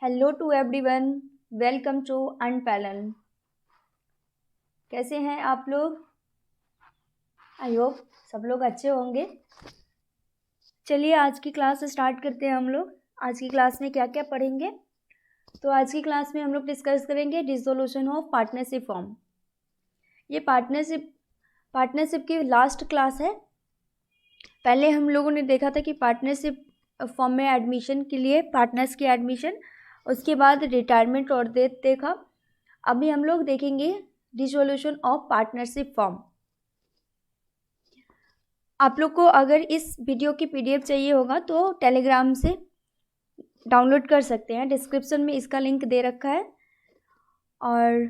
Hello to everyone, welcome to अनपैलन। कैसे हैं आप लोग? आई होप सब लोग अच्छे होंगे। चलिए आज की क्लास स्टार्ट करते हैं। हम लोग आज की क्लास में क्या क्या पढ़ेंगे? तो आज की क्लास में हम लोग डिस्कस करेंगे डिसोल्यूशन ऑफ पार्टनरशिप फॉर्म। ये पार्टनरशिप की लास्ट क्लास है। पहले हम लोगों ने देखा था कि पार्टनरशिप फॉर्म में एडमिशन के लिए पार्टनर्स की एडमिशन, उसके बाद रिटायरमेंट और डेथ देखा। अभी हम लोग देखेंगे डिसोल्यूशन ऑफ पार्टनरशिप फॉर्म। आप लोग को अगर इस वीडियो की पीडीएफ चाहिए होगा तो टेलीग्राम से डाउनलोड कर सकते हैं। डिस्क्रिप्शन में इसका लिंक दे रखा है। और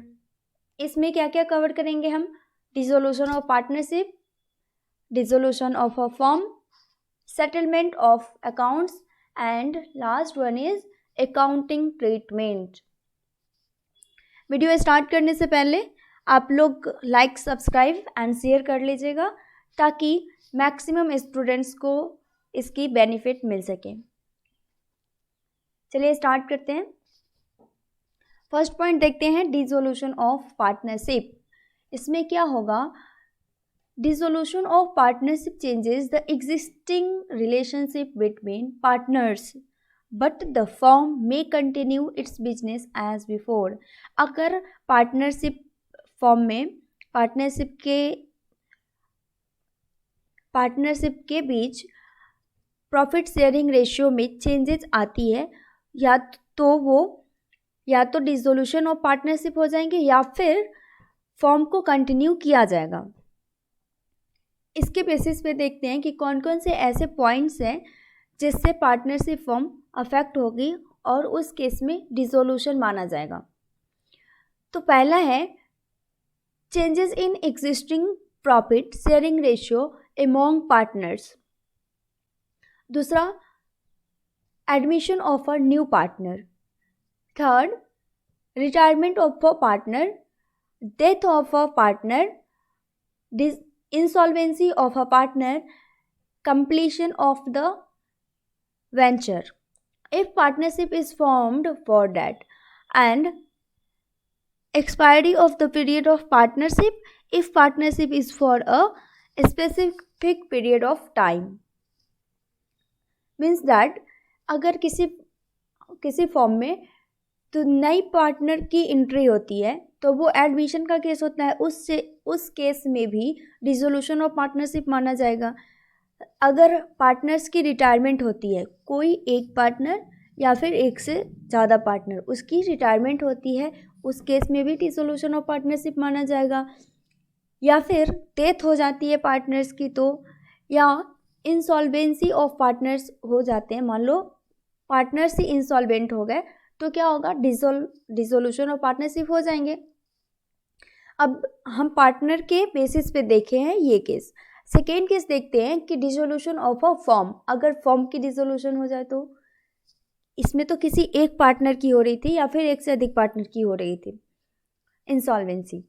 इसमें क्या क्या कवर करेंगे हम? Dissolution of partnership, dissolution of a form, settlement of accounts and last one is accounting treatment. Video start करने से पहले आप लोग लाइक, सब्सक्राइब एंड शेयर कर लीजिएगा ताकि मैक्सिमम स्टूडेंट्स को इसकी बेनिफिट मिल सके। चलिए स्टार्ट करते हैं। फर्स्ट पॉइंट देखते हैं, डिसोल्यूशन ऑफ पार्टनरशिप। इसमें क्या होगा? Dissolution of partnership changes the existing relationship between partners but the firm may continue its business as before. अगर पार्टनरशिप फॉर्म में पार्टनरशिप के बीच प्रॉफिट शेयरिंग रेशियो में चेंजेस आती है या तो डिसोल्यूशन ऑफ पार्टनरशिप हो जाएंगे या फिर फॉर्म को कंटिन्यू किया जाएगा। इसके बेसिस पे देखते हैं कि कौन कौन से ऐसे पॉइंट्स हैं जिससे पार्टनरशिप फॉर्म अफेक्ट होगी और उस केस में डिसोल्यूशन माना जाएगा। तो पहला है changes in existing profit sharing ratio among partners. दूसरा, admission of a new partner. Third, retirement of a partner, death of a partner, insolvency of a partner, completion of the venture if partnership is formed for that, and expiry of the period of partnership if partnership is for a specific period of time। means that अगर किसी form में तो नई partner की entry होती है तो वो एडमिशन का केस होता है, उस केस में भी डिसोल्यूशन ऑफ पार्टनरशिप माना जाएगा। अगर पार्टनर्स की रिटायरमेंट होती है, कोई एक पार्टनर या फिर एक से ज़्यादा पार्टनर उसकी रिटायरमेंट होती है, उस केस में भी डिसोल्यूशन ऑफ पार्टनरशिप माना जाएगा। या फिर डेथ हो जाती है पार्टनर्स की तो, या इंसॉल्वेंसी ऑफ पार्टनर्स हो जाते हैं। मान लो पार्टनर्स ही इंसॉल्वेंट हो गए तो क्या होगा? डिसोल्यूशन ऑफ पार्टनरशिप हो जाएंगे। अब हम पार्टनर के बेसिस पे देखे हैं ये केस। सेकेंड केस देखते हैं कि डिसोल्यूशन ऑफ अ फॉर्म। अगर फॉर्म की डिसोल्यूशन हो जाए तो इसमें तो किसी एक पार्टनर की हो रही थी या फिर एक से अधिक पार्टनर की हो रही थी, इंसॉल्वेंसी।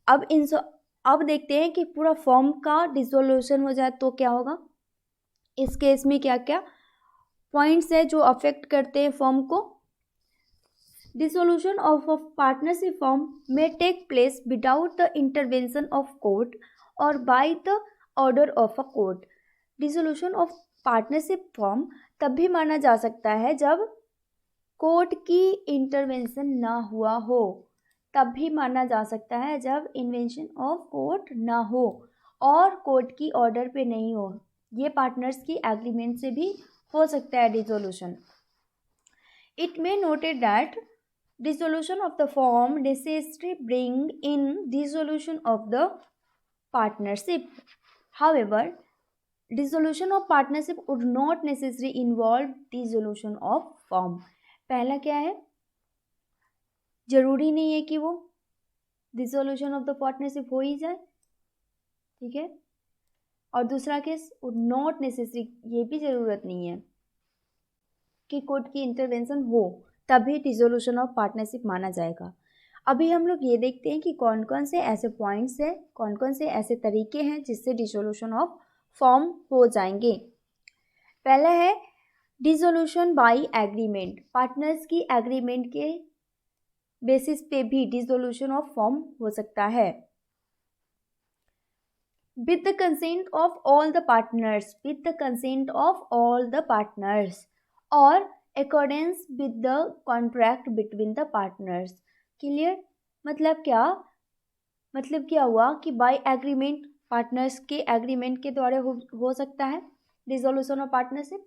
अब देखते हैं कि पूरा फॉर्म का डिसोल्यूशन हो जाए तो क्या होगा। इस केस में क्या क्या पॉइंट्स है जो अफेक्ट करते हैं फॉर्म को? Dissolution of a partnership firm may take place without the intervention of court or by the order of a court। Dissolution of partnership firm तब भी माना जा सकता है जब कोर्ट की इंटरवेंशन ना हुआ हो, तब भी माना जा सकता है जब इन्वेंशन ऑफ कोर्ट ना हो और कोर्ट की ऑर्डर पे नहीं हो। ये पार्टनर्स की एग्रीमेंट से भी हो सकता है dissolution. It may noted that dissolution of the firm necessarily bring in dissolution of the partnership. However, dissolution of partnership would not necessarily involve dissolution of firm। पहला क्या है? जरूरी नहीं है कि वो dissolution of the partnership हो ही जाए, ठीक है। और दूसरा केस would not necessarily, ये भी ज़रूरत नहीं है कि कोर्ट की इंटरवेंशन हो तभी डिसोल्यूशन ऑफ पार्टनरशिप माना जाएगा। अभी हम लोग ये देखते हैं कि कौन कौन से ऐसे पॉइंट्स हैं, कौन कौन से ऐसे तरीके हैं जिससे डिसोल्यूशन ऑफ फॉर्म हो जाएंगे। पहला है डिसोल्यूशन बाय एग्रीमेंट, पार्टनर्स की एग्रीमेंट के बेसिस पे भी डिसोल्यूशन ऑफ फॉर्म हो सकता है। With the consent of all the partners, with the consent of all the partners और accordance with the contract between the partners. Clear? मतलब क्या? मतलब क्या हुआ कि बाय एग्रीमेंट, पार्टनर्स के एग्रीमेंट के द्वारा हो सकता है dissolution of partnership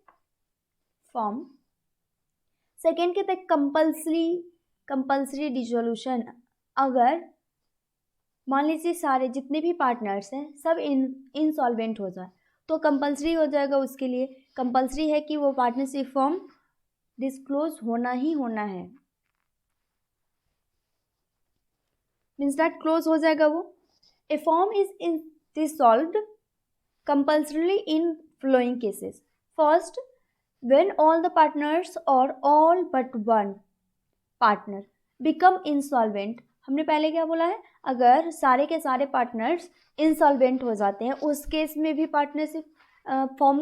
firm. Second कहते हैं कंपल्सरी डिसोल्यूशन। अगर मान लीजिए सारे जितने भी पार्टनर्स हैं सब इंसॉल्वेंट हो जाए तो कंपल्सरी हो जाएगा, उसके लिए कंपल्सरी है कि वो पार्टनरशिप फॉर्म डिस्क्लोज होना ही होना है, मीन्स दैट क्लोज हो जाएगा वो। A firm is dissolved compulsorily in following cases. First, when all the partners or all but one partner become insolvent. हमने पहले क्या बोला है? अगर सारे के सारे पार्टनर्स इंसॉल्वेंट हो जाते हैं उस केस में भी पार्टनरशिप फॉर्म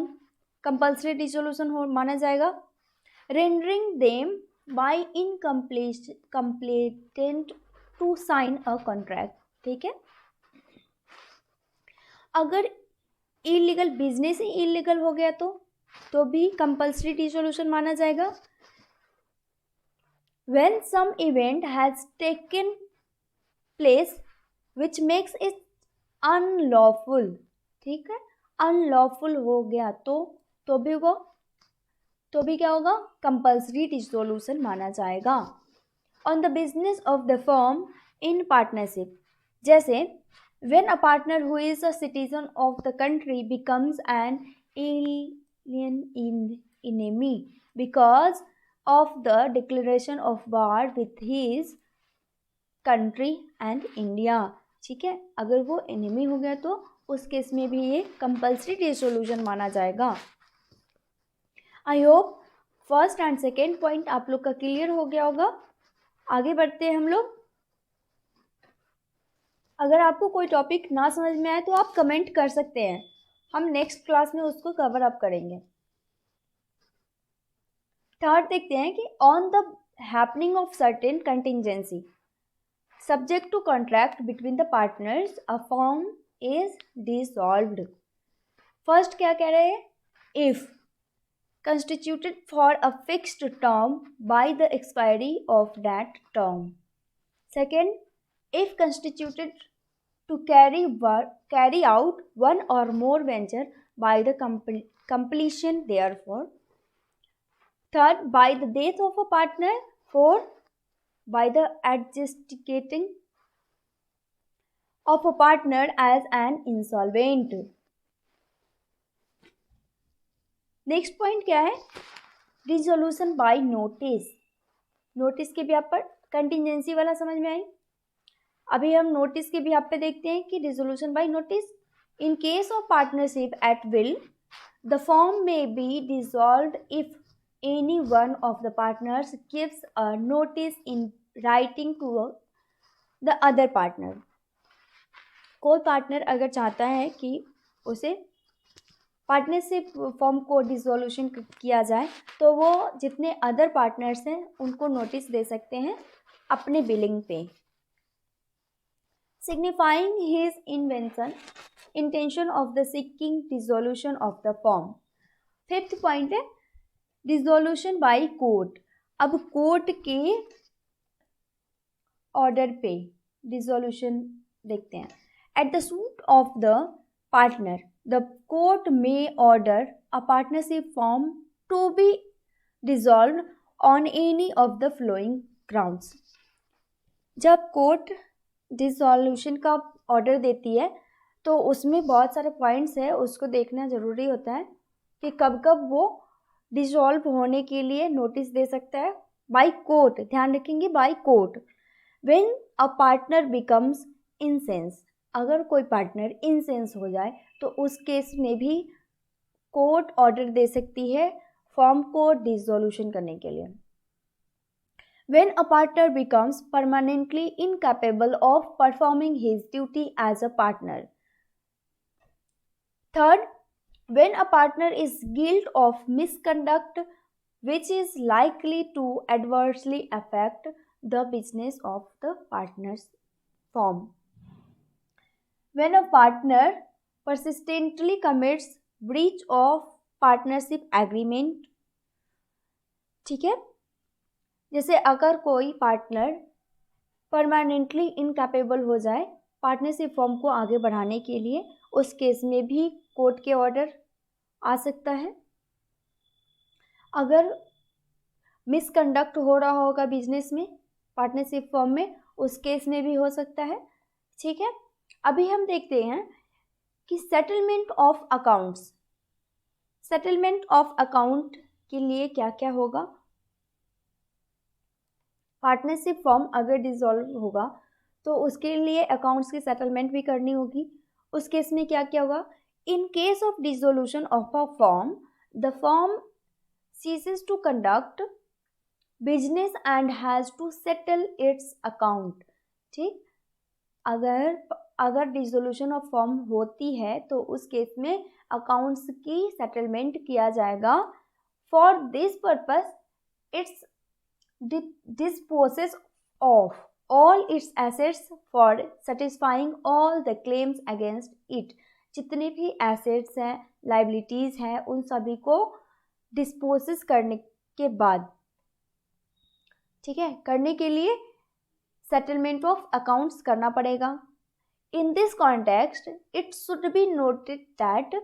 कंपल्सरी डिसोल्यूशन हो माना जाएगा। Rendering them by incompetent to sign a contract. ठीक है, अगर इलीगल बिजनेस ही इलीगल हो गया तो भी कंपल्सरी डिसोल्यूशन माना जाएगा। When some event has taken place which makes it unlawful. ठीक है, अनलॉफुल हो गया तो भी क्या होगा? कंपल्सरी डिसोल्यूशन माना जाएगा। On the business of the firm in partnership, जैसे when a partner who is a citizen of the country becomes an alien enemy because of the declaration of war with his country and India। ठीक है, अगर वो enemy हो गया तो उस case में भी ये कंपल्सरी डिसोल्यूशन माना जाएगा। I hope first and second point आप लोग का क्लियर हो गया होगा। आगे बढ़ते हैं हम लोग। अगर आपको कोई टॉपिक ना समझ में आए तो आप कमेंट कर सकते हैं, हम नेक्स्ट क्लास में उसको कवर अप करेंगे। थर्ड देखते हैं कि on the happening of certain contingency subject to contract between the partners a form is dissolved. First क्या कह रहे हैं? If constituted for a fixed term by the expiry of that term. Second, if constituted to carry out one or more venture by the completion therefore. Third, by the death of a partner. Fourth, by the adjudicating of a partner as an insolvent. Next point क्या है? Dissolution by notice. Notice के behalf पर contingency वाला समझ में आई। अभी हम notice के बिहाफ पे देखते हैं कि dissolution by notice. In case of partnership at will the firm may be dissolved if any one of the partners gives a notice in writing to the other partner. कोई partner अगर चाहता है कि उसे पार्टनरशिप फॉर्म को dissolution किया जाए तो वो जितने अदर पार्टनर्स हैं उनको नोटिस दे सकते हैं अपने बिलिंग पे, signifying his intention of the seeking dissolution of the form. Fifth point है डिसोल्यूशन बाय कोर्ट। अब कोर्ट के ऑर्डर पे डिसोल्यूशन देखते हैं। At the suit of the partner the court may order a partnership form to be dissolved on any of the following grounds। जब court dissolution का order देती है तो उसमें बहुत सारे पॉइंट्स है, उसको देखना ज़रूरी होता है कि कब कब वो डिसॉल्व होने के लिए नोटिस दे सकता है। बाय कोर्ट, ध्यान रखेंगे, by court. When a partner becomes incense, अगर कोई पार्टनर इंसेंस हो जाए तो उस केस में भी कोर्ट ऑर्डर दे सकती है फॉर्म को डिसोल्यूशन करने के लिए। When a partner becomes permanently incapable of performing his duty as a partner. Third, when a partner is guilt of misconduct which is likely to adversely affect the business of the partners firm. When a partner persistently commits breach of partnership agreement, ठीक है, जैसे अगर कोई partner permanently incapable हो जाए partnership form को आगे बढ़ाने के लिए, उस केस में भी कोर्ट के ऑर्डर आ सकता है. अगर मिसकंडक्ट हो रहा होगा बिजनेस में पार्टनरशिप फॉर्म में, उस केस में भी हो सकता है. ठीक है, अभी हम देखते हैं कि settlement of accounts. Settlement of account के लिए क्या क्या होगा. पार्टनरशिप फॉर्म अगर डिसॉल्व होगा तो उसके लिए अकाउंट्स की सेटलमेंट भी करनी होगी. उस केस में क्या क्या होगा. इन case of dissolution of a form, the form ceases to conduct business and has to settle its account. ठीक, अगर डिसोल्यूशन ऑफ फॉर्म होती है तो उस केस में अकाउंट्स की सेटलमेंट किया जाएगा. For this purpose it's disposes of all its assets for satisfying all the claims against it. जितने भी एसेट्स हैं, लाइबिलिटीज हैं, उन सभी को डिस्पोजेस करने के बाद, ठीक है, करने के लिए सेटलमेंट ऑफ अकाउंट्स करना पड़ेगा. In this context it should be noted that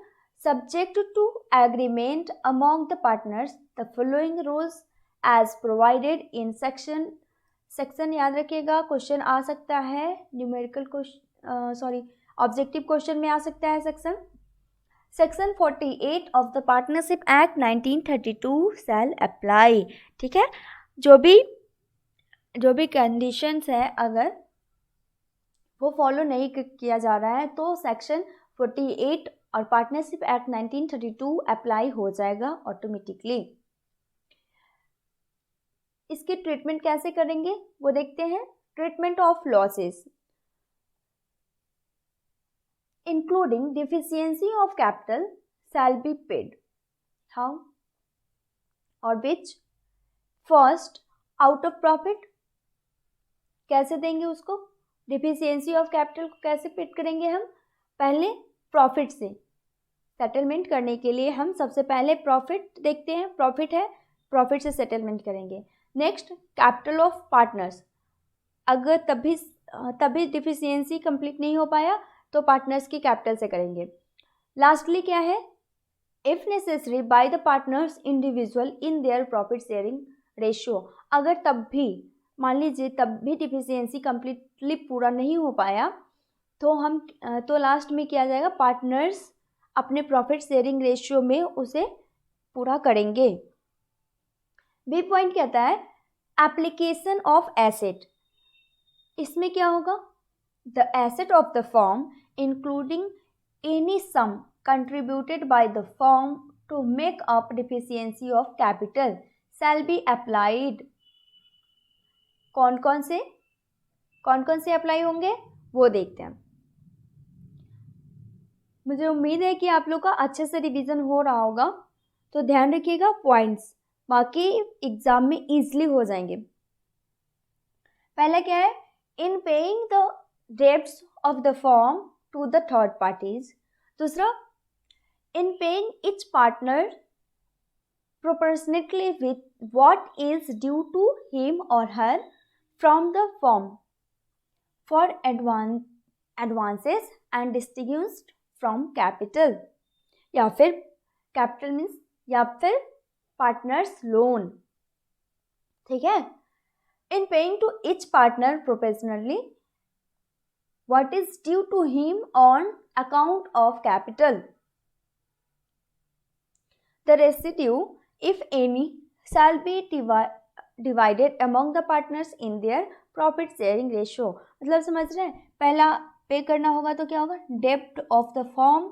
subject to agreement among the partners the following rules as provided in section याद रखिएगा, क्वेश्चन आ सकता है, न्यूमेरिकल क्वेश्चन ऑब्जेक्टिव क्वेश्चन में आ सकता है. Section 48 of the partnership act 1932 shall apply. ठीक है, जो भी कंडीशंस है अगर वो फॉलो नहीं किया जा रहा है तो सेक्शन 48 और पार्टनरशिप एक्ट 1932 अप्लाई हो जाएगा ऑटोमेटिकली. इसकी ट्रीटमेंट कैसे करेंगे वो देखते हैं. Treatment of losses including deficiency of capital shall be paid. How और which. First, out of profit. कैसे देंगे उसको. डिफिशियंसी ऑफ कैपिटल को कैसे पेड करेंगे हम. पहले प्रॉफिट से. सेटलमेंट करने के लिए हम सबसे पहले प्रॉफिट देखते हैं. प्रॉफिट है, प्रॉफिट से सेटलमेंट करेंगे. Next, capital of partners. अगर तभी डिफिशियंसी कंप्लीट नहीं हो पाया तो पार्टनर्स की कैपिटल से करेंगे. लास्टली क्या है, if necessary by the partners individual in their profit sharing ratio. अगर तब भी मान लीजिए तब भी डिफिशियंसी कंप्लीटली पूरा नहीं हो पाया तो लास्ट में किया जाएगा, पार्टनर्स अपने प्रॉफिट शेयरिंग रेशियो में उसे पूरा करेंगे. बी पॉइंट कहता है एप्लीकेशन ऑफ एसेट. इसमें क्या होगा. The asset of the firm including any sum contributed by the firm to make up deficiency of capital shall be applied. कौन कौन से अप्लाई होंगे वो देखते हैं. मुझे उम्मीद है कि आप लोग का अच्छे से रिवीजन हो रहा होगा, तो ध्यान रखिएगा पॉइंट्स, बाकी एग्जाम में इजीली हो जाएंगे. पहला क्या है, in paying the debts of the firm to the third parties. दूसरा, in paying each partner proportionately with what is due to him or her from the firm for advances and distinguished from capital. या फिर capital means या फिर partners loan. ठीक है. In paying to each partner proportionally what is due to him on account of capital. The residue, if any, shall be divided among the partners in their profit sharing ratio. मतलब समझ रहे हैं, पहला पे करना होगा तो क्या होगा, डेब्ट of the firm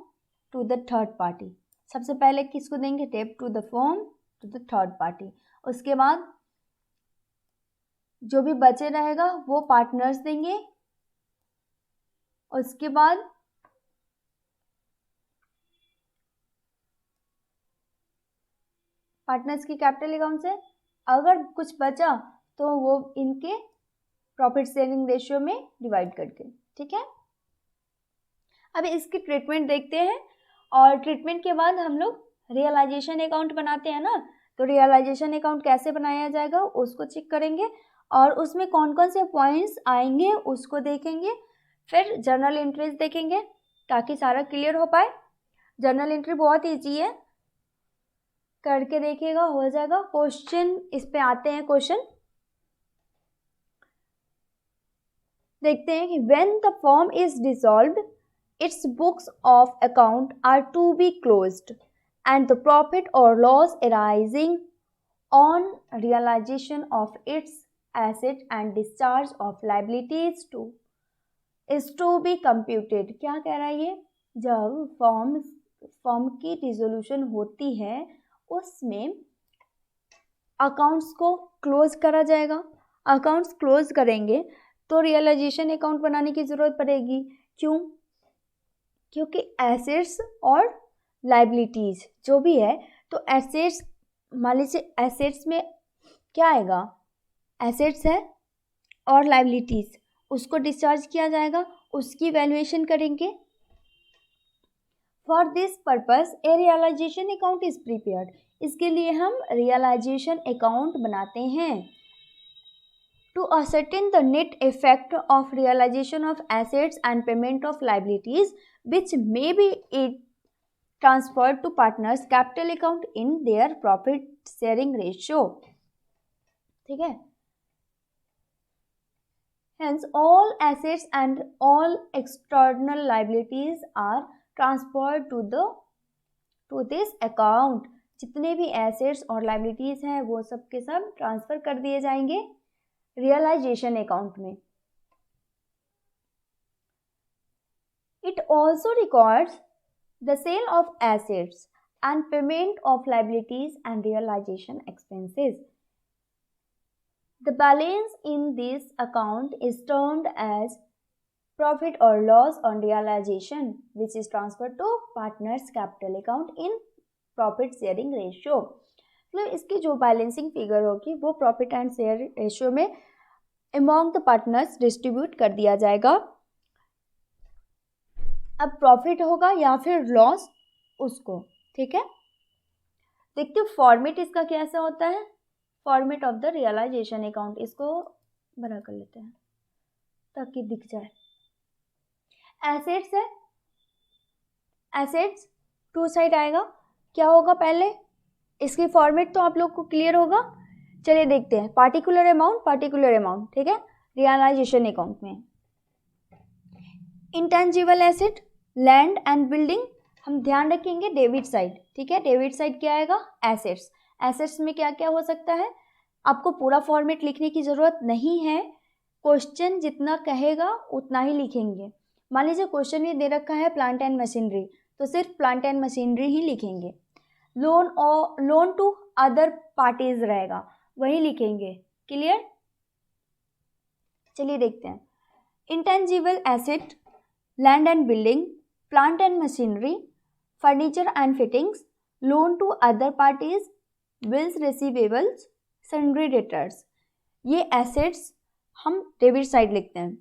to the third party. सबसे पहले किसको देंगे, डेब्ट to the firm to the third party. उसके बाद जो भी बचे रहेगा वो पार्टनर्स देंगे. उसके बाद पार्टनर्स की कैपिटल अकाउंट से, अगर कुछ बचा तो वो इनके प्रॉफिट शेयरिंग रेशियो में डिवाइड करके, ठीक है। अब इसकी ट्रीटमेंट देखते हैं, और ट्रीटमेंट के बाद हम लोग रियलाइजेशन अकाउंट बनाते हैं ना, तो रियलाइजेशन अकाउंट कैसे बनाया जाएगा उसको चेक करेंगे, और उसमें कौन कौन से पॉइंट्स आएंगे उसको देखेंगे। फिर जर्नल एंट्रीज देखेंगे ताकि सारा क्लियर हो पाए। जर्नल एंट्री बहुत ईजी है, करके देखिएगा, हो जाएगा। क्वेश्चन इस पे आते हैं, क्वेश्चन देखते हैं कि when the firm is dissolved its books of account are to be closed and the profit or loss arising on realization of its asset and discharge of liabilities is to be computed। क्या कह रहा है ये, जब firm की dissolution होती है उसमें अकाउंट्स को क्लोज करा जाएगा। अकाउंट्स क्लोज करेंगे तो रियलाइजेशन अकाउंट बनाने की ज़रूरत पड़ेगी। क्यों? क्योंकि एसेट्स और लाइबिलिटीज़ जो भी है, तो एसेट्स, मान लीजिए एसेट्स में क्या आएगा, एसेट्स है और लाइबिलिटीज़, उसको डिस्चार्ज किया जाएगा, उसकी वैल्यूएशन करेंगे। For this purpose a realisation account is prepared. इसके लिए हम रियलाइजेशन अकाउंट बनाते हैं। To ascertain the net effect of realization of assets and payment of liabilities which may be transferred to partners capital account in their profit sharing ratio, ठीक है। Hence all assets and all external liabilities are transferred to this account। जितने भी assets और liabilities हैं वो सब के सब ट्रांसफ़र कर दिए जाएंगे रियलाइजेशन अकाउंट में। It also records the sale of assets and payment of liabilities and realization expenses. The balance in this account is termed as profit or loss on realization, which is transferred to partners capital account in profit sharing ratio। मतलब इसकी जो balancing figure होगी वो profit and share ratio में among the partners distribute कर दिया जाएगा। अब प्रॉफिट होगा या फिर लॉस उसको, ठीक है। देखते हो फॉर्मेट इसका कैसा होता है, format of the realisation account. इसको बड़ा कर लेते हैं ताकि दिख जाए। एसेट्स है, एसेट्स टू साइड आएगा। क्या होगा पहले, इसकी फॉर्मेट तो आप लोग को क्लियर होगा। चलिए देखते हैं। पार्टिकुलर अमाउंट, ठीक है, रियलाइजेशन अकाउंट में। Intangible asset, land and building, हम ध्यान रखेंगे डेबिट साइड, ठीक है। डेबिट साइड क्या आएगा, एसेट्स। एसेट्स में क्या क्या हो सकता है, आपको पूरा फॉर्मेट लिखने की ज़रूरत नहीं है, क्वेश्चन जितना कहेगा उतना ही लिखेंगे। मान लीजिए क्वेश्चन में दे रखा है प्लांट एंड मशीनरी, तो सिर्फ प्लांट एंड मशीनरी ही लिखेंगे। लोन टू अदर पार्टीज रहेगा, वही लिखेंगे। क्लियर? चलिए देखते हैं। Intangible asset, land and building, plant and machinery, furniture and fittings, loan to other parties, bills receivables, sundry debtors, ये एसेट्स हम डेबिट साइड लिखते हैं।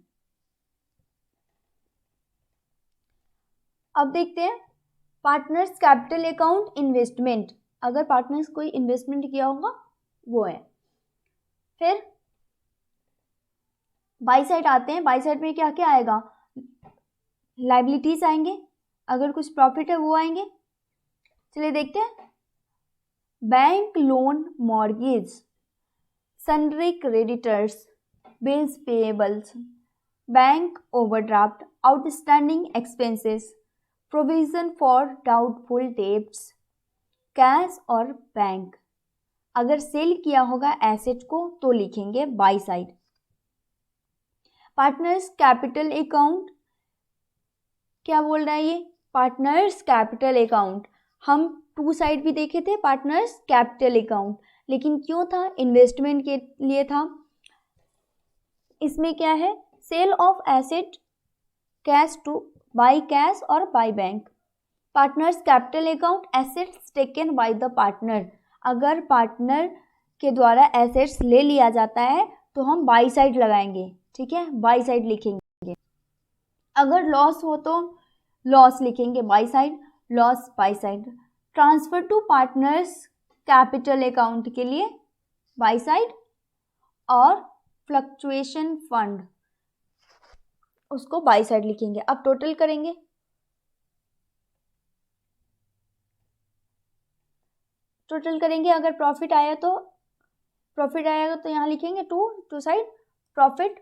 अब देखते हैं पार्टनर्स कैपिटल अकाउंट इन्वेस्टमेंट। अगर पार्टनर्स कोई इन्वेस्टमेंट किया होगा वो है। फिर बाई साइड आते हैं। बाई साइड में क्या क्या आएगा, लाइबिलिटीज आएंगे, अगर कुछ प्रॉफिट है वो आएंगे। चलिए देखते हैं। Bank loan, mortgage, sundry creditors, bills payables, bank overdraft, outstanding expenses, provision for doubtful debts, cash और बैंक। अगर सेल किया होगा एसेट को तो लिखेंगे by side. Partners capital account, क्या बोल रहा है ये, पार्टनर्स कैपिटल अकाउंट। हम टू साइड भी देखे थे पार्टनर्स कैपिटल अकाउंट, लेकिन क्यों था, इन्वेस्टमेंट के लिए था। इसमें क्या है, sale of asset, cash to by cash और by bank. Partners capital account, assets taken by the partner. अगर पार्टनर के द्वारा एसेट्स ले लिया जाता है तो हम बाई साइड लगाएंगे, ठीक है, बाई साइड लिखेंगे। अगर लॉस हो तो लॉस लिखेंगे by side, loss by side. Transfer to partners capital account के लिए बाई साइड, और फ्लक्चुएशन फंड उसको बाई साइड लिखेंगे। अब टोटल करेंगे, अगर प्रॉफिट आएगा तो यहाँ लिखेंगे to side profit.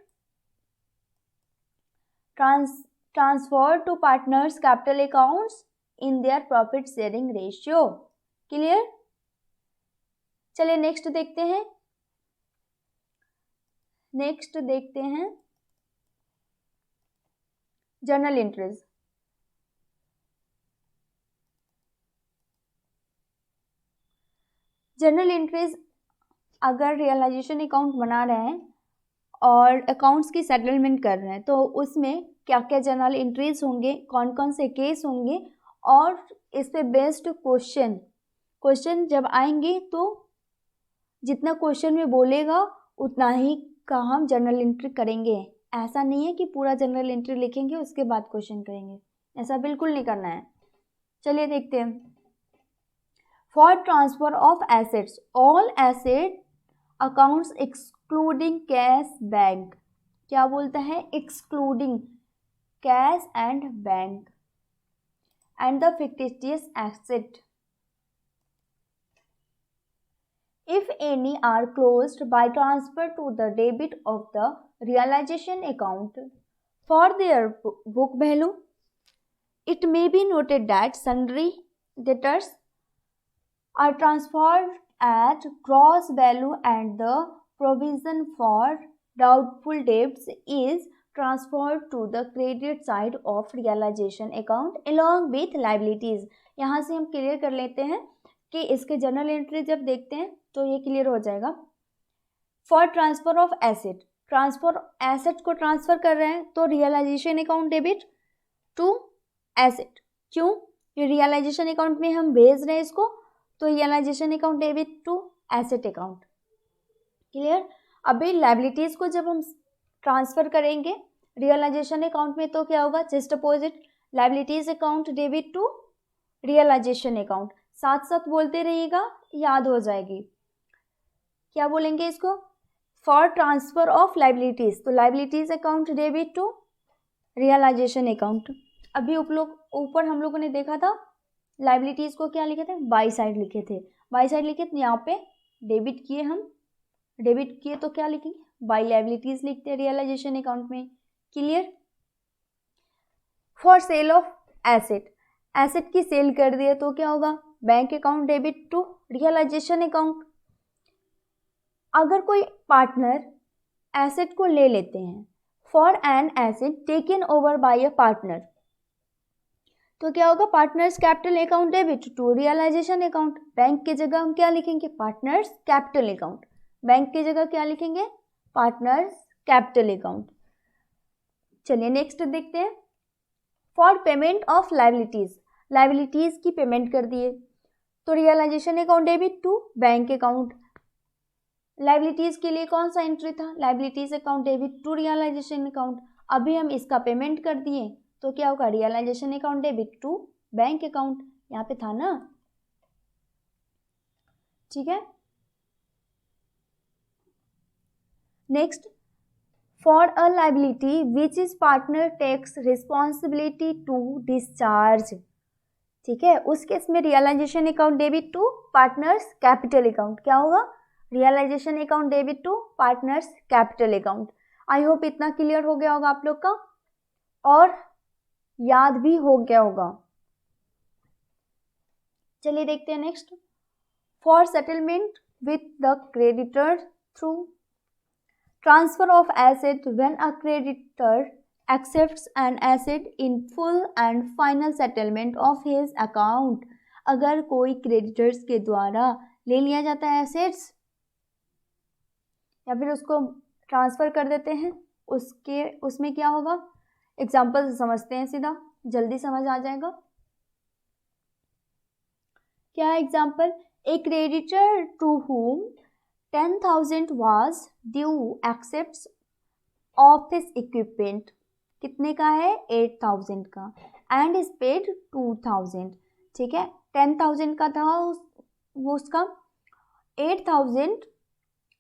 Transfer to partners capital accounts in their profit sharing ratio. Clear? चलिए नेक्स्ट देखते हैं। Journal entries. जर्नल एंट्रीज अगर रियलाइजेशन अकाउंट बना रहे हैं और अकाउंट्स की सेटलमेंट कर रहे हैं तो उसमें क्या क्या जर्नल एंट्रीज होंगे, कौन कौन से केस होंगे, और इस पे बेस्ड क्वेश्चन जब आएंगे तो जितना क्वेश्चन में बोलेगा उतना ही का हम जर्नल एंट्री करेंगे। ऐसा नहीं है कि पूरा जर्नल एंट्री लिखेंगे उसके बाद क्वेश्चन करेंगे, ऐसा बिल्कुल नहीं करना है। चलिए देखते हैं। For transfer of assets, all asset accounts excluding cash bank. क्या बोलता है? Excluding cash and bank and the fictitious asset if any are closed by transfer to the debit of the realization account for their book value. It may be noted that sundry debtors are transferred at gross value and the provision for doubtful debts is transferred to the credit side of realization account along with liabilities. यहाँ से हम clear कर लेते हैं कि इसके journal entry जब देखते हैं तो ये क्लियर हो जाएगा। For transfer of asset, asset को ट्रांसफर कर रहे हैं तो realisation account debit to asset. क्यों? ये रियलाइजेशन अकाउंट में हम भेज रहे हैं इसको, तो realisation account debit to asset account. Clear? अभी लायबिलिटीज को जब हम ट्रांसफर करेंगे रियलाइजेशन अकाउंट में तो क्या होगा? Just opposite, liabilities account debit to realisation account. साथ साथ बोलते रहिएगा, याद हो जाएगी। क्या बोलेंगे इसको? फॉर ट्रांसफर ऑफ लायबिलिटीज, तो liabilities account debit to realisation account. अभी ऊपर हम लोगों ने देखा था लायबिलिटीज को क्या लिखे थे? बाई साइड लिखे थे। बाई साइड लिखे तो यहाँ पे डेबिट किए, हम डेबिट किए तो क्या लिखेंगे? बाई लायबिलिटीज लिखते हैं रियलाइजेशन अकाउंट में। Clear? For sale of asset, asset की सेल कर दिए तो क्या होगा? Bank account debit to realisation account. अगर कोई पार्टनर एसेट को ले लेते हैं for an asset taken over by a partner, तो क्या होगा? Partners capital account debit to realisation account. Bank की जगह हम क्या लिखेंगे? Partners capital account. बैंक की जगह क्या लिखेंगे? Partners capital account. चलिए नेक्स्ट देखते हैं। For payment of liabilities, liabilities की पेमेंट कर दिए तो realisation account debit to bank account. Liabilities के लिए कौन सा एंट्री था? Liabilities account debit to realisation account. अभी हम इसका पेमेंट कर दिए तो क्या होगा? Realisation account debit to bank account. यहाँ पे था ना, ठीक है। Next, for a liability which is partner takes responsibility to discharge, ठीक है, उस केस में realisation account debit to partners capital account. क्या होगा? Realisation account debit to partners capital account. I hope इतना क्लियर हो गया होगा आप लोग का और याद भी हो गया होगा। चलिए देखते हैं next. For settlement with the creditor through transfer of asset when a creditor accepts an asset in full and final settlement of his account। अगर कोई क्रेडिटर्स के द्वारा ले लिया जाता है एसेट्स या फिर उसको ट्रांसफर कर देते हैं, उसमें क्या होगा? एग्जाम्पल से समझते हैं, सीधा जल्दी समझ आ जाएगा। क्या है example? A creditor to whom 10,000 was due accepts office equipment, कितने का है 8,000 का, एंड इज पेड 2,000, ठीक है। 10,000 का था वो उसका, 8,000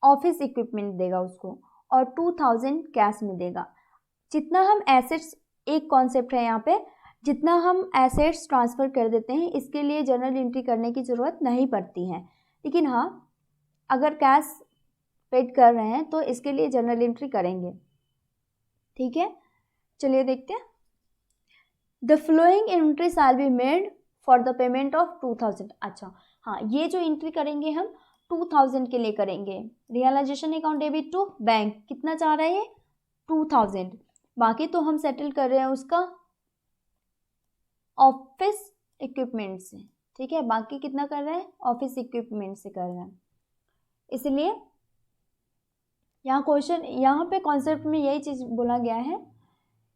ऑफिस इक्विपमेंट देगा उसको और 2,000 कैश में देगा। जितना हम एसेट्स, एक कॉन्सेप्ट है यहाँ पे, जितना हम एसेट्स ट्रांसफ़र कर देते हैं इसके लिए जर्नल एंट्री करने की ज़रूरत नहीं पड़ती है, लेकिन हाँ अगर कैश पेड कर रहे हैं तो इसके लिए जर्नल एंट्री करेंगे, ठीक है। चलिए देखते हैं। The flowing entry shall be made for the payment of 2,000। अच्छा हाँ, ये जो एंट्री करेंगे हम 2,000 के लिए करेंगे। Realisation account debit to bank, कितना चाह रहे हैं 2,000, बाकी तो हम सेटल कर रहे हैं उसका ऑफिस इक्विपमेंट से, ठीक है। बाकी कितना कर रहे हैं ऑफिस इक्विपमेंट से कर रहे हैं, इसलिए यहाँ क्वेश्चन, यहाँ पे कॉन्सेप्ट में यही चीज़ बोला गया है,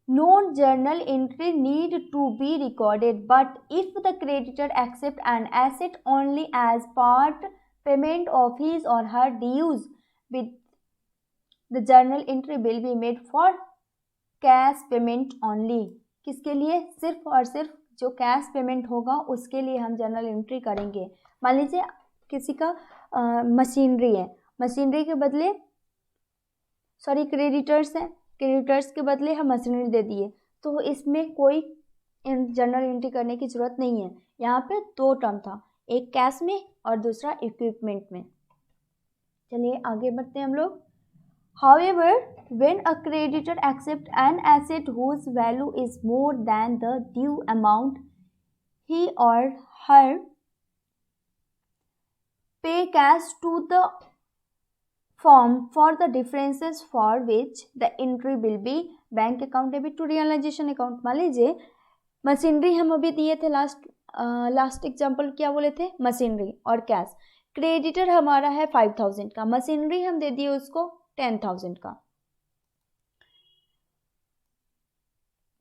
no journal entry need to be recorded but if the creditor accept an asset only as part payment of his और her dues with the journal entry will be made for cash payment only. किसके लिए, सिर्फ और सिर्फ जो cash payment होगा उसके लिए हम जर्नल एंट्री करेंगे। मान लीजिए किसी का मशीनरी है, मशीनरी के बदले क्रेडिटर्स हैं, क्रेडिटर्स के बदले हम मशीनरी दे दिए, तो इसमें कोई जर्नल एंट्री करने की ज़रूरत नहीं है। यहाँ पे दो टर्म था, एक कैश में और दूसरा इक्विपमेंट में। चलिए आगे बढ़ते हैं हम लोग। However, when a creditor accepts an asset whose value is more than the due amount, he or her pay cash to the firm for the differences for which the entry will be bank account debit to realization account। मान लीजिए machinery हम अभी दिए थे, last example क्या बोले थे, machinery और कैश। क्रेडिटर हमारा है 5,000 का, मशीनरी हम दे दिए उसको 10,000 का,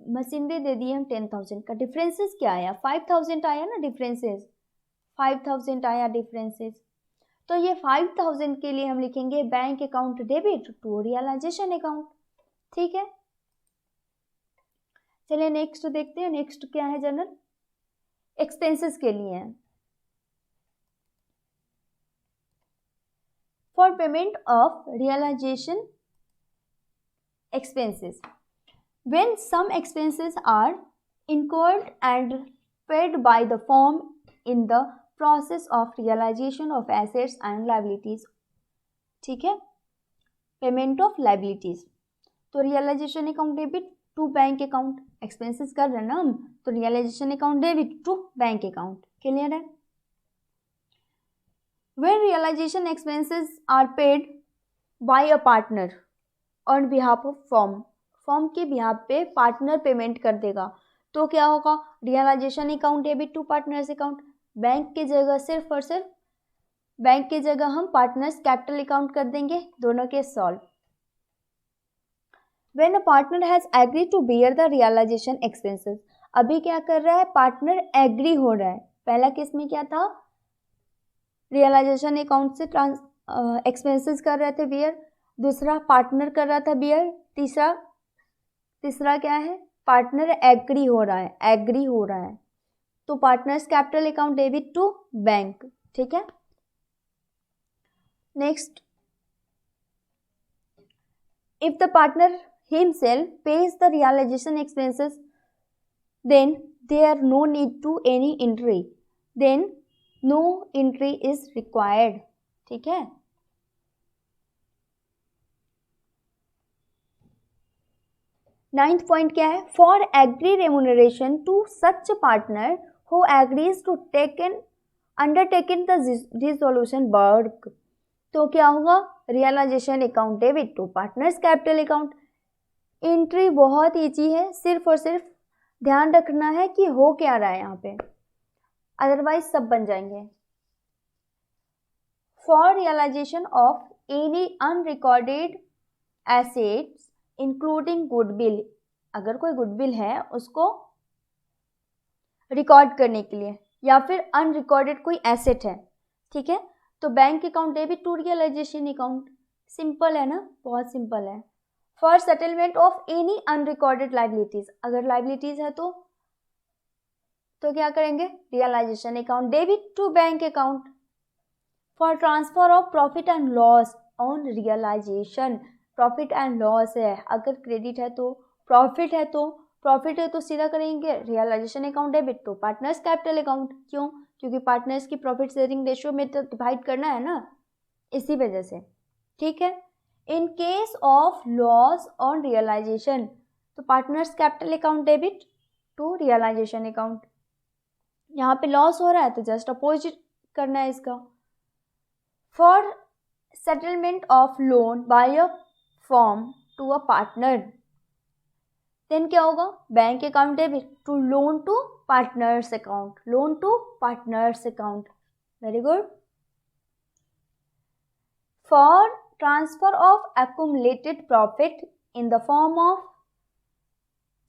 मशीनरी दे दिए हम 10,000 का। डिफरेंसेस क्या आया, 5,000 आया ना, डिफरेंसेस 5,000 आया डिफरेंसेस। तो ये 5,000 के लिए हम लिखेंगे bank account debit to realisation account, ठीक है। चलिए नेक्स्ट देखते हैं। नेक्स्ट क्या है, जनरल एक्सपेंसेस के लिए है। For payment of realization expenses, when some expenses are incurred and paid by the firm in the process of realization of assets and liabilities, ठीक है, पेमेंट ऑफ लाइबिलिटीज। तो realisation account debit to bank account, expenses कर रहे हैं ना हम, तो realisation account debit to bank account, clear है। When realization expenses are paid by a partner on behalf of firm, firm के बिहाफ पे पार्टनर पेमेंट कर देगा, तो क्या होगा, realisation account debit to partners account. Bank के जगह सिर्फ और सिर्फ बैंक के जगह हम पार्टनर्स कैपिटल अकाउंट कर देंगे, दोनों के solve. When a partner has agreed to bear the realization expenses, अभी क्या कर रहा है, पार्टनर एग्री हो रहा है। पहला केस में क्या था, रियलाइजेशन अकाउंट से एक्सपेंसेस कर रहे थे बियर, दूसरा पार्टनर कर रहा था बियर, तीसरा क्या है, पार्टनर एग्री हो रहा है, तो partners capital account debit to bank, ठीक है। Next, if the partner himself pays the realisation expenses then there no need to any entry, then no entry is required, ठीक है। नाइन्थ पॉइंट क्या है, for agree remuneration to such partner who agrees to undertaken the resolution work, तो क्या होगा, realisation account debit to partners capital account. Entry बहुत easy है, सिर्फ और सिर्फ ध्यान रखना है कि हो क्या रहा है यहाँ पे, अदरवाइज सब बन जाएंगे। For realisation of any unrecorded assets including goodwill, अगर कोई गुडविल है उसको रिकॉर्ड करने के लिए, या फिर अनरिकॉर्डेड कोई एसेट है, ठीक है। तो bank account debit to realisation account, simple है ना, बहुत सिंपल है। For settlement of any unrecorded liabilities, अगर लाइबिलिटीज है तो क्या करेंगे, realisation account debit to bank account. For transfer of profit and loss on realisation, profit and loss है, अगर क्रेडिट है तो प्रॉफिट है तो सीधा करेंगे realisation account debit to partners capital account. क्यों, क्योंकि पार्टनर्स की प्रॉफिट शेयरिंग रेशियो में तो डिवाइड करना है ना, इसी वजह से। ठीक है। In case of loss on realisation, तो partners capital account debit to realisation account. यहाँ पे लॉस हो रहा है तो जस्ट अपोजिट करना है इसका। For settlement of loan by a firm to a partner, then क्या होगा, bank account debit to loan to partners account, loan to partners account. Very good. For transfer of accumulated profit in the form of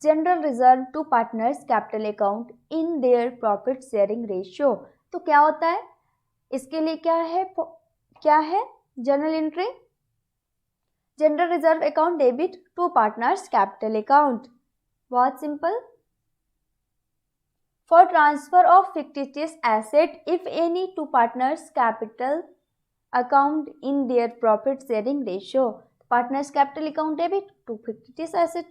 general reserve to partners capital account in their profit sharing ratio, तो क्या होता है इसके लिए, क्या है journal entry, journal reserve account debit to partners capital account, बहुत simple. For transfer of fictitious asset if any to partners capital account in their profit sharing ratio, partners capital account debit to fictitious asset।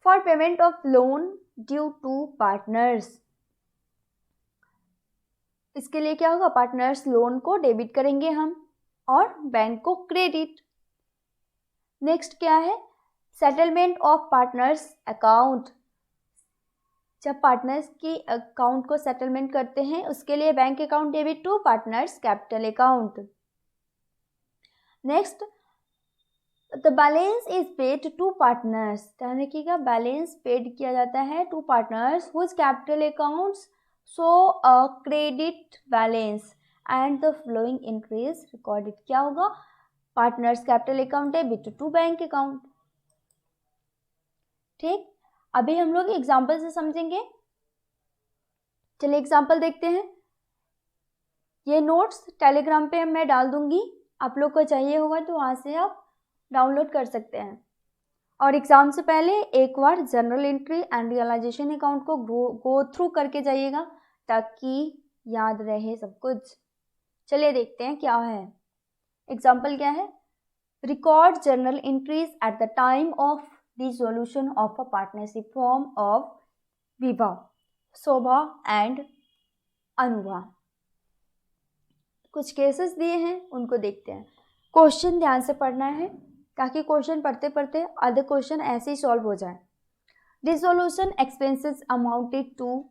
for payment of loan due to partners, इसके लिए क्या होगा, partners loan को debit करेंगे हम और bank को credit. Next क्या है, सेटलमेंट ऑफ पार्टनर्स अकाउंट, जब पार्टनर्स की अकाउंट को सेटलमेंट करते हैं उसके लिए bank account debit to partners capital account. Next, the balance is paid to partners, ध्यान रखिएगा बैलेंस पेड किया जाता है to partners whose capital accounts show a credit balance and the flowing increase recorded, क्या होगा, partners capital account debit to bank account. ठीक, अभी हम लोग एग्जाम्पल से समझेंगे। चलिए एग्जाम्पल देखते हैं। ये नोट्स टेलीग्राम पे मैं डाल दूंगी, आप लोग को चाहिए होगा तो वहाँ से आप डाउनलोड कर सकते हैं। और एग्जाम से पहले एक बार journal entry and realisation account को गो थ्रू करके जाइएगा ताकि याद रहे सब कुछ। चलिए देखते हैं क्या है। एग्जाम्पल क्या है, record general entries at the time of dissolution of a partnership form of Viva, Shobha and Anubha। कुछ केसेस दिए हैं उनको देखते हैं। क्वेश्चन ध्यान से पढ़ना है ताकि क्वेश्चन पढ़ते पढ़ते आधे क्वेश्चन ऐसे ही सॉल्व हो जाए। Dissolution expenses amounted to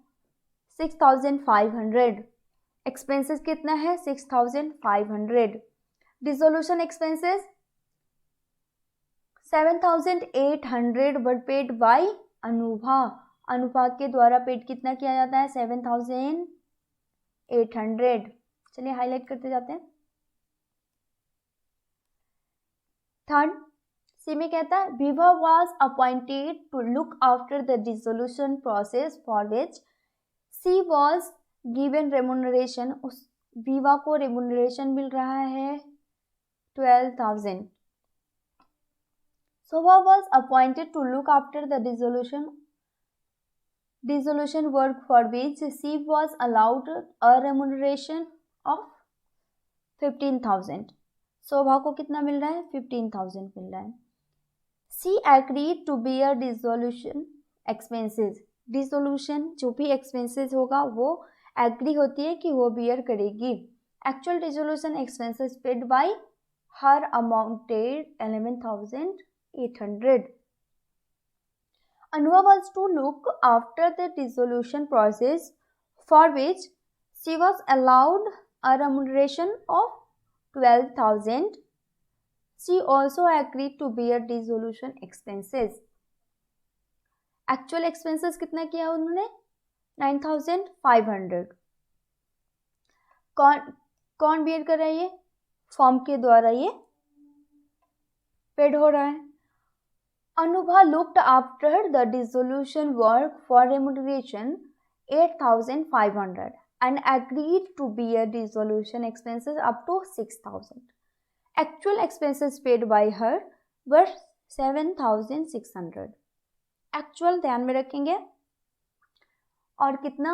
6500, expenses कितना है 6500। Dissolution expenses 7800 were paid by Anubha, Anubha के द्वारा पेड कितना किया जाता है 7800। चलिए हाईलाइट करते जाते हैं। थर्ड सी में कहता है Viva was appointed to look after the dissolution process for which she was given remuneration, उस विवा को रेमुनरेशन मिल रहा है 12,000। Shobha was appointed to look after the dissolution work for which she was allowed a remuneration of 15,000। शोभा को कितना मिल रहा है 15,000 मिल रहा है। She agreed to bear dissolution expenses, dissolution जो भी एक्सपेंसेस होगा वो एग्री होती है कि वो बियर करेगी। Actual dissolution expenses paid by her amounted 11,800। Anuva was to look after the dissolution process for which she was allowed a remuneration of 12,000. She also agreed to bear dissolution expenses. Actual expenses कितना किया उन्होंने 9,500। कौन beer कर रहा है ये, form के द्वारा ये पेड हो रहा है। Anubha looked after the dissolution work for remuneration 8,500। and agreed to bear dissolution expenses up to 6,000. Actual expenses paid by her were 7,600. Actual ध्यान में रखेंगे और कितना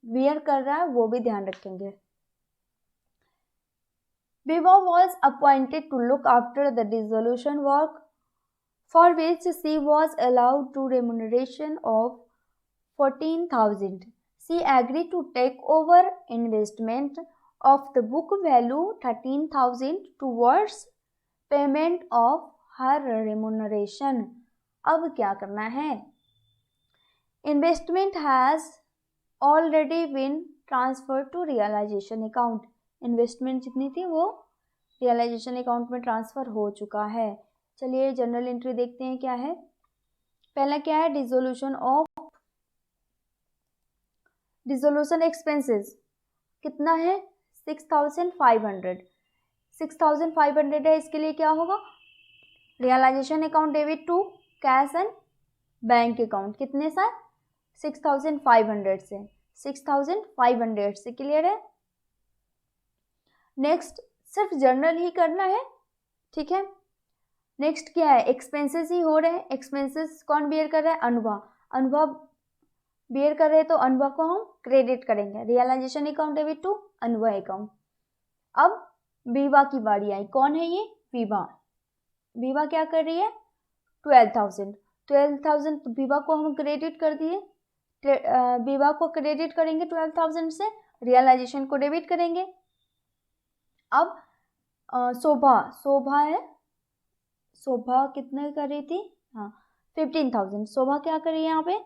बेयर कर रहा है वो भी ध्यान रखेंगे. Viva was appointed to look after the dissolution work, for which she was allowed to remuneration of 14,000. She agreed to take over investment of the book value 13,000 towards payment of her remuneration. अब क्या करना है? Investment has already been transferred to realization account. Investment जितनी थी वो realisation account में transfer हो चुका है. चलिए जनरल एंट्री देखते हैं क्या है. पहला क्या है? डिसोल्यूशन एक्सपेंसेस कितना है? 6,500. 6,500 है. इसके लिए क्या होगा? Realisation account debit to cash and bank account. कितने से? 6,500 से. 6,500 से क्लियर है. नेक्स्ट सिर्फ जर्नल ही करना है, ठीक है. नेक्स्ट क्या है? एक्सपेंसेस ही हो रहे हैं. एक्सपेंसेस कौन बियर कर रहा है? अनुभव बियर कर रहे हैं, तो अनुभव को हम क्रेडिट करेंगे. रियलाइजेशन अकाउंट डेबिट टू अनुभव अकाउंट. अब विवा की बारी आई. कौन है ये? विवा क्या कर रही है? 12,000 विवा को हम क्रेडिट कर दिए. विवा को क्रेडिट करेंगे 12,000 से, रियलाइजेशन को डेबिट करेंगे. अब शोभा है. शोभा कितने कर रही थी? हाँ 15,000. शोभा क्या कर रही है यहाँ पे?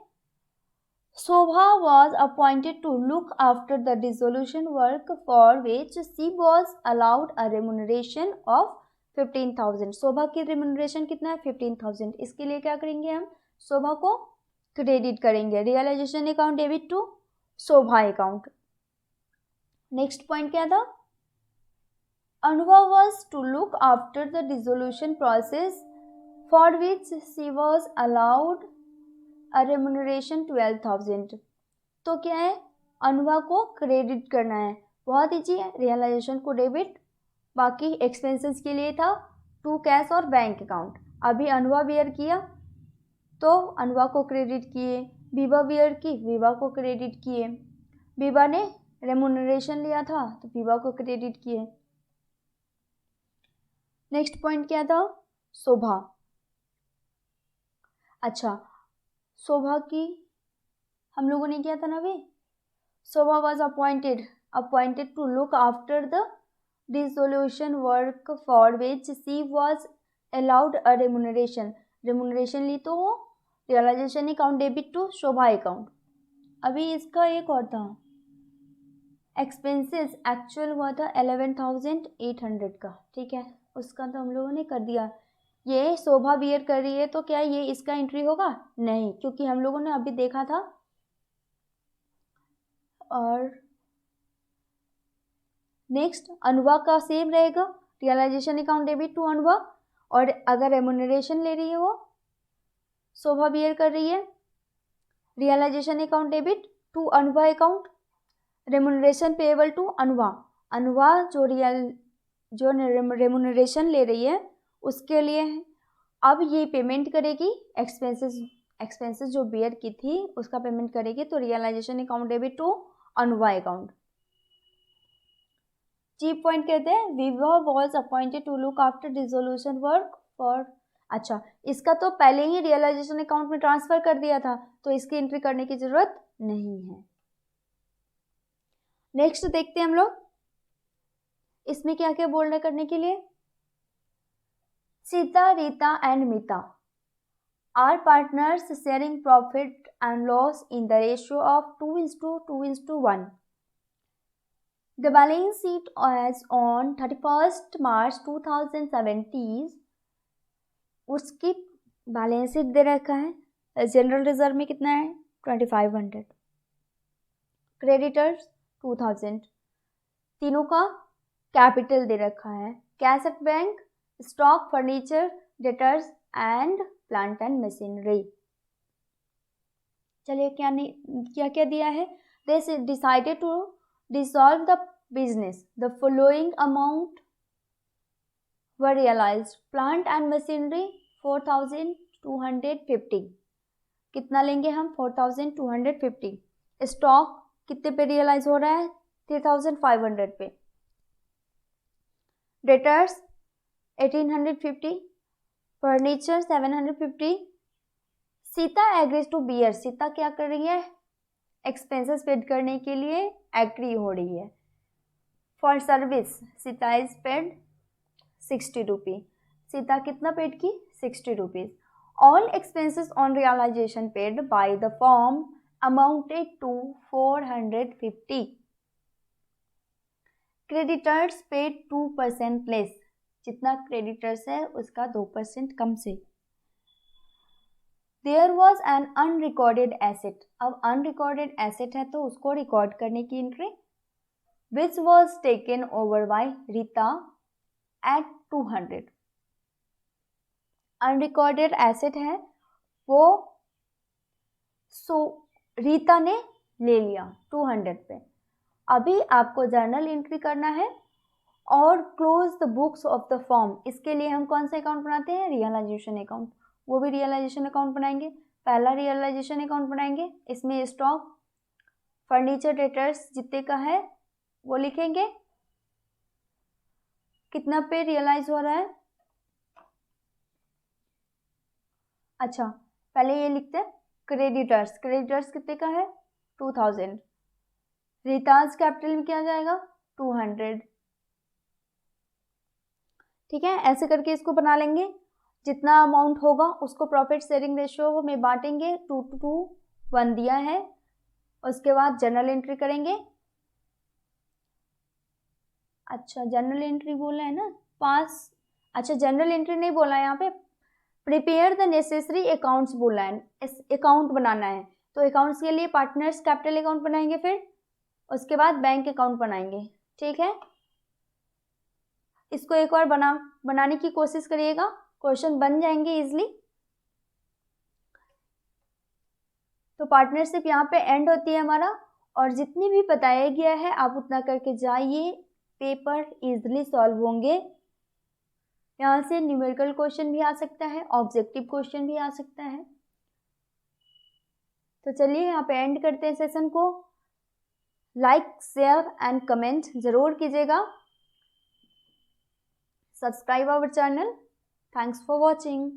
Shobha was appointed to look after the dissolution work for which she was allowed a remuneration of 15,000. Shobha की रेमुनरेशन कितना है? 15,000. इसके लिए क्या करेंगे हम? शोभा को क्रेडिट करेंगे. Realisation account debit to Shobha account. Next point क्या था? Anuva was to look after the dissolution process for which she was allowed a remuneration 12,000. तो क्या है? अनुवा को क्रेडिट करना है. बहुत ईजी है. रियलाइजेशन को डेबिट, बाकी एक्सपेंसेस के लिए था टू कैश और बैंक अकाउंट. अभी अनुवा बियर किया तो अनुवा को क्रेडिट किए. विवा बियर की, विवा को क्रेडिट किए. विवा ने रेमुनरेशन लिया था तो विवा को क्रेडिट किए. नेक्स्ट पॉइंट क्या था? शोभा. अच्छा, शोभा की हम लोगों ने किया था ना अभी. Shobha was appointed to look after the dissolution work for which she was allowed a remuneration. Remuneration ली तो realisation account debit to Shobha account. अभी इसका एक और था. एक्सपेंसेस एक्चुअल हुआ था 11,800 का, ठीक है. उसका तो हम लोगों ने कर दिया. ये शोभा बियर कर रही है तो क्या ये इसका एंट्री होगा? नहीं, क्योंकि हम लोगों ने अभी देखा था. और नेक्स्ट अनुवा का सेम रहेगा. Realisation account debit to Anuva. और अगर रेमुनरेशन ले रही है वो शोभा बियर कर रही है, realisation account debit to Anuva account. Remuneration payable to Anuva. Anuva जो रेमुनरेशन ले रही है उसके लिए है. अब ये पेमेंट करेगी. एक्सपेंसेस जो बियर की थी उसका पेमेंट करेगी. तो realisation account debit to Anuva account. G point कहते हैं Viva was appointed to look after dissolution work for. अच्छा, इसका तो पहले ही रियलाइजेशन अकाउंट में ट्रांसफर कर दिया था तो इसकी एंट्री करने की जरूरत नहीं है. नेक्स्ट देखते हैं हम लोग इसमें क्या क्या बोल रहे करने के लिए. Sita, Rita and Mita are partners sharing profit and loss in the ratio of 2:1. The balance sheet as on 31st March 2017 उसकी बैलेंस शीट दे रखा है. जनरल रिजर्व में कितना है? 2500. क्रेडिटर्स 2000. तीनों का कैपिटल दे रखा है. Cash at bank, stock, furniture, debtors and plant and machinery. चलिए क्या क्या दिया है. They decided to dissolve the business, the following amount were realized. Plant and machinery 4250, कितना लेंगे हम 4250. स्टॉक कितने पे रियलाइज हो रहा है 3500 पे. Debtors 1850, furniture 750. Sita agrees to bear, Sita क्या कर रही है एक्सपेंसेस पेड करने के लिए एग्री हो रही है. For service Sita is paid 60 rupee, Sita कितना पेड की 60 rupees. All expenses on realisation paid by the firm amounted to 450. Creditors paid 2% less, जितना क्रेडिटर्स है उसका 2% कम से. There was an unrecorded asset, अब अनरिकॉर्डेड एसेट है तो उसको रिकॉर्ड करने की entry. Which was taken over by Rita at 200. Unrecorded asset है वो रीता ने ले लिया 200 पे. अभी आपको जर्नल एंट्री करना है और close the books of the form. इसके लिए हम कौन सा अकाउंट बनाते हैं रियलाइजेशन अकाउंट, वो भी रियलाइजेशन अकाउंट बनाएंगे. पहला रियलाइजेशन अकाउंट बनाएंगे, इसमें स्टॉक फर्नीचर डेटर्स जितने का है वो लिखेंगे, कितना पे रियलाइज हो रहा है. अच्छा पहले ये लिखते हैं क्रेडिटर्स, क्रेडिटर्स कितने का है 2000. रीताज कैपिटल में क्या जाएगा 200. ठीक है, ऐसे करके इसको बना लेंगे. जितना अमाउंट होगा उसको प्रॉफिट शेयरिंग रेशियो में बांटेंगे, 2:1 दिया है. उसके बाद जर्नल एंट्री करेंगे. अच्छा जर्नल एंट्री बोला है ना पास, अच्छा जनरल एंट्री नहीं बोला है यहाँ पे, प्रिपेयर द नेसेसरी अकाउंट्स बोला है. अकाउंट बनाना है तो अकाउंट्स के लिए पार्टनर्स कैपिटल अकाउंट बनाएंगे, फिर उसके बाद बैंक अकाउंट बनाएंगे. ठीक है, इसको एक बार बनाने की कोशिश करिएगा, क्वेश्चन बन जाएंगे इजिली. तो पार्टनरशिप यहाँ पे एंड होती है हमारा, और जितनी भी बताया गया है आप उतना करके जाइए, पेपर इजिली सॉल्व होंगे. यहाँ से न्यूमेरिकल क्वेश्चन भी आ सकता है, ऑब्जेक्टिव क्वेश्चन भी आ सकता है. तो चलिए यहाँ पे एंड करते हैं सेशन को. लाइक शेयर एंड कमेंट जरूर कीजिएगा. Subscribe our channel. Thanks for watching.